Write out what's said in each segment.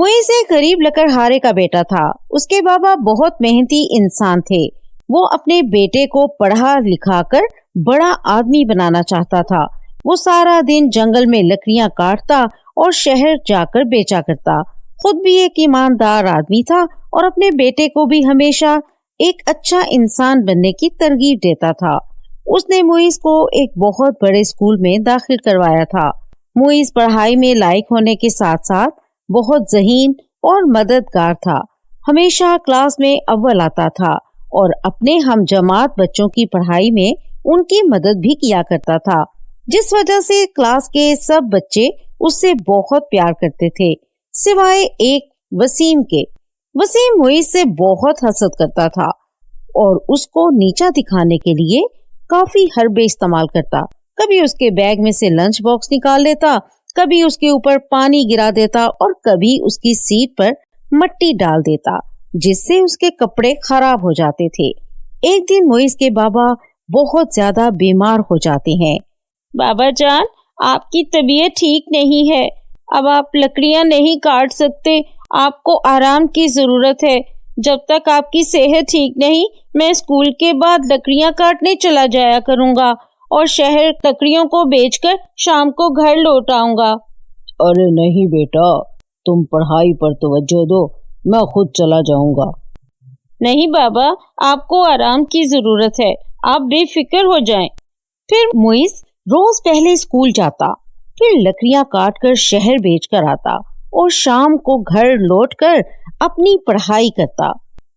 मुइज़ एक गरीब लकड़हारे का बेटा था। उसके बाबा बहुत मेहनती इंसान थे। वो अपने बेटे को पढ़ा लिखा कर बड़ा आदमी बनाना चाहता था। वो सारा दिन जंगल में लकड़ियां काटता और शहर जाकर बेचा करता। खुद भी एक ईमानदार आदमी था और अपने बेटे को भी हमेशा एक अच्छा इंसान बनने की तरगीब देता था। उसने मुइज़ को एक बहुत बड़े स्कूल में दाखिल करवाया था। मुइज़ पढ़ाई में लायक होने के साथ साथ बहुत ज़हीन और मददगार था। हमेशा क्लास में अव्वल आता था और अपने हम जमात बच्चों की पढ़ाई में उनकी मदद भी किया करता था, जिस वजह से क्लास के सब बच्चे उससे बहुत प्यार करते थे, सिवाय एक वसीम के। वसीम मुइज़ से बहुत हसद करता था और उसको नीचा दिखाने के लिए काफी हरबे इस्तेमाल करता। कभी उसके बैग में से लंच बॉक्स निकाल लेता, कभी उसके ऊपर पानी गिरा देता और कभी उसकी सीट पर मट्टी डाल देता, जिससे उसके कपड़े खराब हो जाते थे। एक दिन मुइज़ के बाबा बहुत ज्यादा बीमार हो जाते हैं। बाबा जान, आपकी तबीयत ठीक नहीं है। अब आप लकड़ियां नहीं काट सकते। आपको आराम की जरूरत है। जब तक आपकी सेहत ठीक नहीं, मैं स्कूल के बाद लकड़ियां काटने चला जाया करूंगा और शहर लकड़ियों को बेचकर शाम को घर लौट आऊंगा। अरे नहीं बेटा, तुम पढ़ाई पर तवज्जो दो, मैं खुद चला जाऊंगा। नहीं बाबा, आपको आराम की जरूरत है। आप बेफिक्र हो जाएं। फिर मुइज़ रोज पहले स्कूल जाता, फिर लकड़ियां काट कर शहर बेच कर आता और शाम को घर लौट कर अपनी पढ़ाई करता।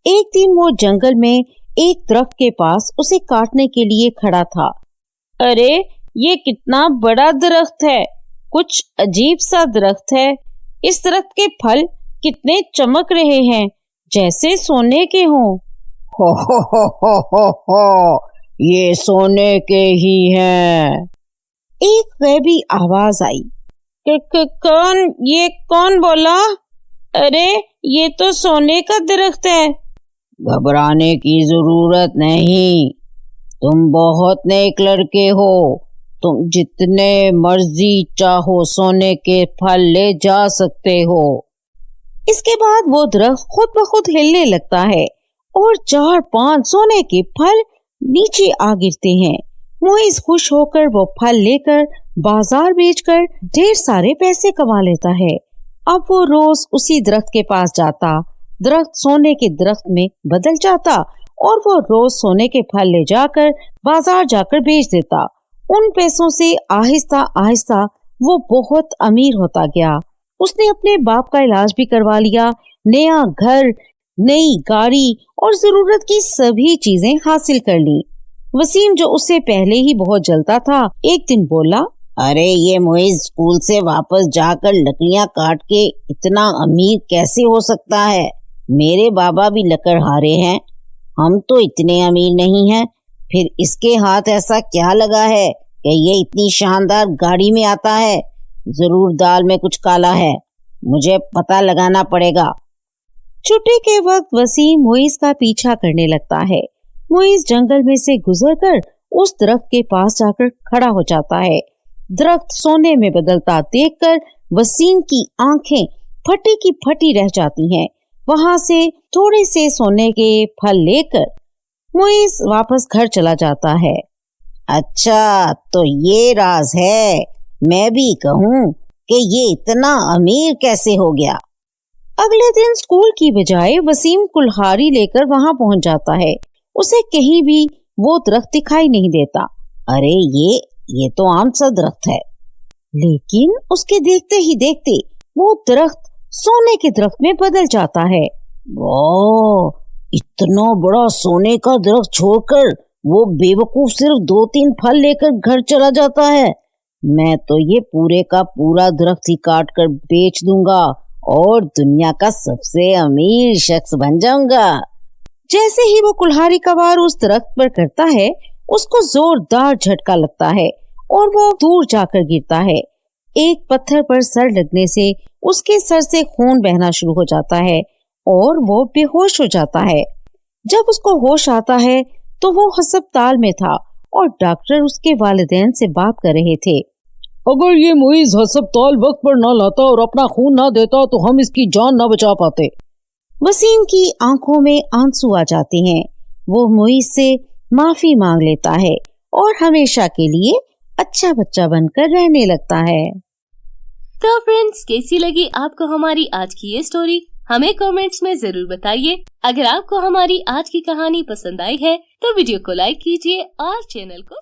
एक दिन वो जंगल में एक दरख्त के पास उसे काटने के लिए खड़ा था। अरे, ये कितना बड़ा दरख्त है। कुछ अजीब सा दरख्त है। इस दरख्त के फल कितने चमक रहे हैं, जैसे सोने के हों। हो, ये सोने के ही हैं। एक गैबी आवाज आई। कौन बोला? अरे, ये तो सोने का दरख्त है। घबराने की जरूरत नहीं, तुम बहुत नेक लड़के हो। तुम जितने मर्जी चाहो सोने के फल ले जा सकते हो। इसके बाद वो दरख्त खुद ब खुद हिलने लगता है और 4-5 सोने के फल नीचे आ गिरते हैं। मुइज़ खुश होकर वो फल लेकर बाजार बेचकर ढेर सारे पैसे कमा लेता है। अब वो रोज उसी दरख्त के पास जाता, दरख्त सोने के दरख्त में बदल जाता और वो रोज सोने के फल ले जाकर बाजार जाकर बेच देता। उन पैसों से आहिस्ता आहिस्ता वो बहुत अमीर होता गया। उसने अपने बाप का इलाज भी करवा लिया, नया घर, नई गाड़ी और जरूरत की सभी चीजें हासिल कर ली। वसीम, जो उससे पहले ही बहुत जलता था, एक दिन बोला, अरे ये मुइज़ स्कूल से वापस जाकर लकड़ियां काट के इतना अमीर कैसे हो सकता है? मेरे बाबा भी लकड़हारे हैं, हम तो इतने अमीर नहीं हैं। फिर इसके हाथ ऐसा क्या लगा है कि ये इतनी शानदार गाड़ी में आता है? जरूर दाल में कुछ काला है, मुझे पता लगाना पड़ेगा। छुट्टी के वक्त वसीम मुइज़ का पीछा करने लगता है। मुइज़ जंगल में से गुजरकर उस दरख्त के पास जाकर खड़ा हो जाता है। दरख्त सोने में बदलता देखकर वसीम की आंखें फटी की फटी रह जाती हैं। वहां से थोड़े से सोने के फल लेकर मुइज़ वापस घर चला जाता है। अच्छा, तो ये राज है। मैं भी कहूँ कि ये इतना अमीर कैसे हो गया। अगले दिन स्कूल की बजाय वसीम कुल्हाड़ी लेकर वहां पहुंच जाता है। उसे कहीं भी वो दरख्त दिखाई नहीं देता। अरे ये तो आम सा दरख्त है। लेकिन उसके देखते ही देखते वो दरख्त सोने के दरख्त में बदल जाता है। वाह, इतना बड़ा सोने का दरख्त छोड़कर वो बेवकूफ सिर्फ 2-3 फल लेकर घर चला जाता है। मैं तो ये पूरे का पूरा दरख्त ही काट कर बेच दूंगा और दुनिया का सबसे अमीर शख्स बन जाऊंगा। जैसे ही वो कुल्हाड़ी का वार उस दरख्त पर करता है, उसको जोरदार झटका लगता है और वो दूर जाकर गिरता है। एक पत्थर पर सर लगने से उसके सर से खून बहना शुरू हो जाता है और वो बेहोश हो जाता है। जब उसको होश आता है तो वो अस्पताल में था और डॉक्टर उसके वालिदैन से बात कर रहे थे। अगर ये मुइज हस्पताल वक्त पर न लाता और अपना खून न देता तो हम इसकी जान न बचा पाते। वसीम की आंखों में आंसू आ जाते हैं। वो मुइज से माफी मांग लेता है और हमेशा के लिए अच्छा बच्चा बनकर रहने लगता है। तो फ्रेंड्स, कैसी लगी आपको हमारी आज की ये स्टोरी? हमें कमेंट्स में जरूर बताइए। अगर आपको हमारी आज की कहानी पसंद आई है तो वीडियो को लाइक कीजिए और चैनल को